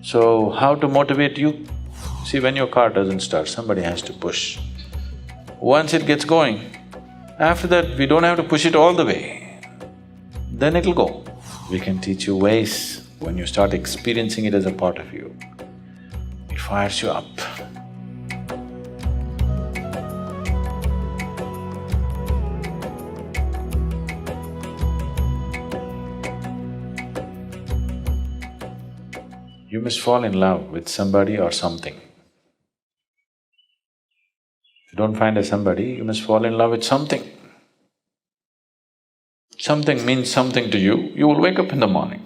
So, how to motivate you? See, when your car doesn't start, somebody has to push. Once it gets going, after that we don't have to push it all the way, then it'll go. We can teach you ways. When you start experiencing it as a part of you, it fires you up. You must fall in love with somebody or something. If you don't find a somebody, you must fall in love with something. Something means something to you, you will wake up in the morning.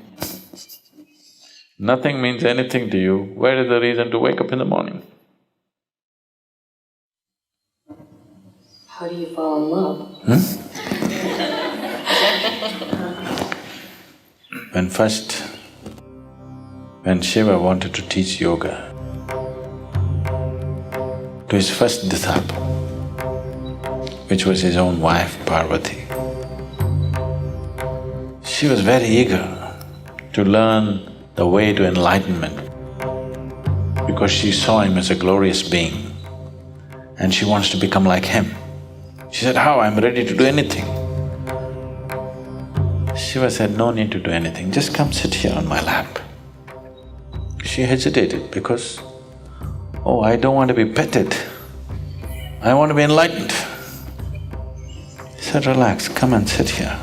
Nothing means anything to you, where is the reason to wake up in the morning? How do you fall in love? When Shiva wanted to teach yoga to his first disciple, which was his own wife, Parvati, she was very eager to learn the way to enlightenment because she saw him as a glorious being and she wants to become like him. She said, "How? I'm ready to do anything." Shiva said, "No need to do anything, just come sit here on my lap." She hesitated because, "Oh, I don't want to be petted, I want to be enlightened." He said, "Relax, come and sit here."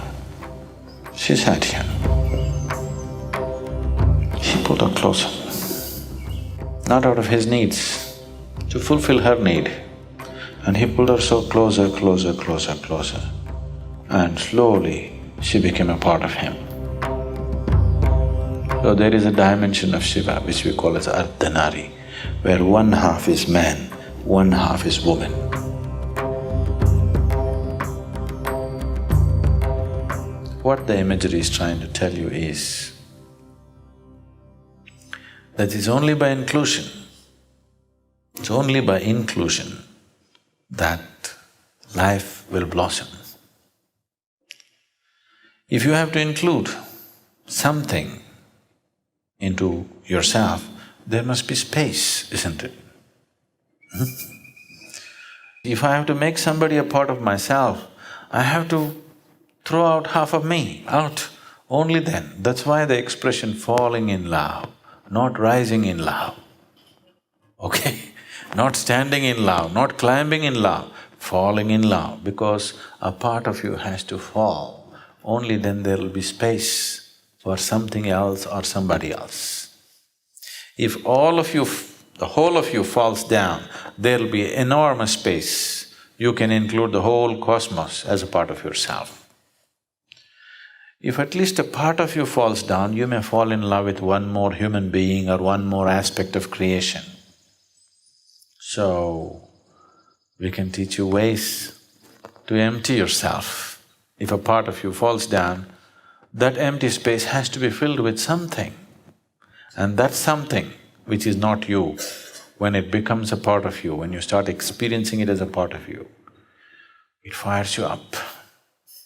She sat here. He pulled her closer, not out of his needs, to fulfill her need. And he pulled her so closer, closer, and slowly she became a part of him. So there is a dimension of Shiva which we call as Ardhanari, where one half is man, one half is woman. What the imagery is trying to tell you is that it's only by inclusion, it's only by inclusion that life will blossom. If you have to include something into yourself, there must be space, isn't it? If I have to make somebody a part of myself, I have to throw out half of me out, only then. That's why the expression falling in love, not rising in love, okay? Not standing in love, not climbing in love, falling in love, because a part of you has to fall, only then there will be space for something else or somebody else. If all of you, the whole of you falls down, there'll be enormous space. You can include the whole cosmos as a part of yourself. If at least a part of you falls down, you may fall in love with one more human being or one more aspect of creation. So, we can teach you ways to empty yourself. If a part of you falls down, that empty space has to be filled with something. And that something which is not you, when it becomes a part of you, when you start experiencing it as a part of you, it fires you up.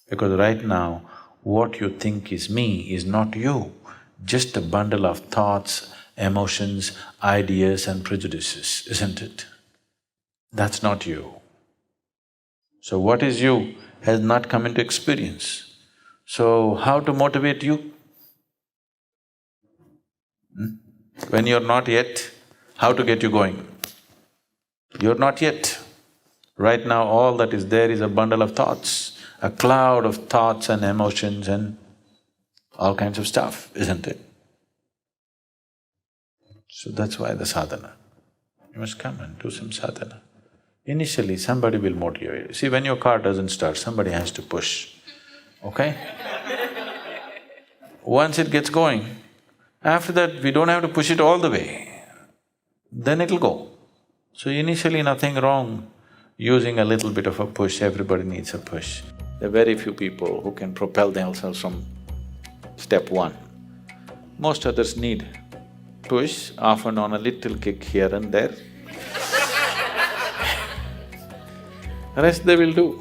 Because right now, what you think is me is not you, just a bundle of thoughts, emotions, ideas and prejudices, isn't it? That's not you. So what is you has not come into experience. So how to motivate you? When you're not yet, how to get you going? You're not yet. Right now all that is there is a bundle of thoughts, a cloud of thoughts and emotions and all kinds of stuff, isn't it? So that's why the sadhana. You must come and do some sadhana. Initially, somebody will motivate you. See, when your car doesn't start, somebody has to push, okay? Once it gets going, after that we don't have to push it all the way, then it'll go. So initially nothing wrong using a little bit of a push, everybody needs a push. There are very few people who can propel themselves from step one. Most others need push, often on a little kick here and there. Rest they will do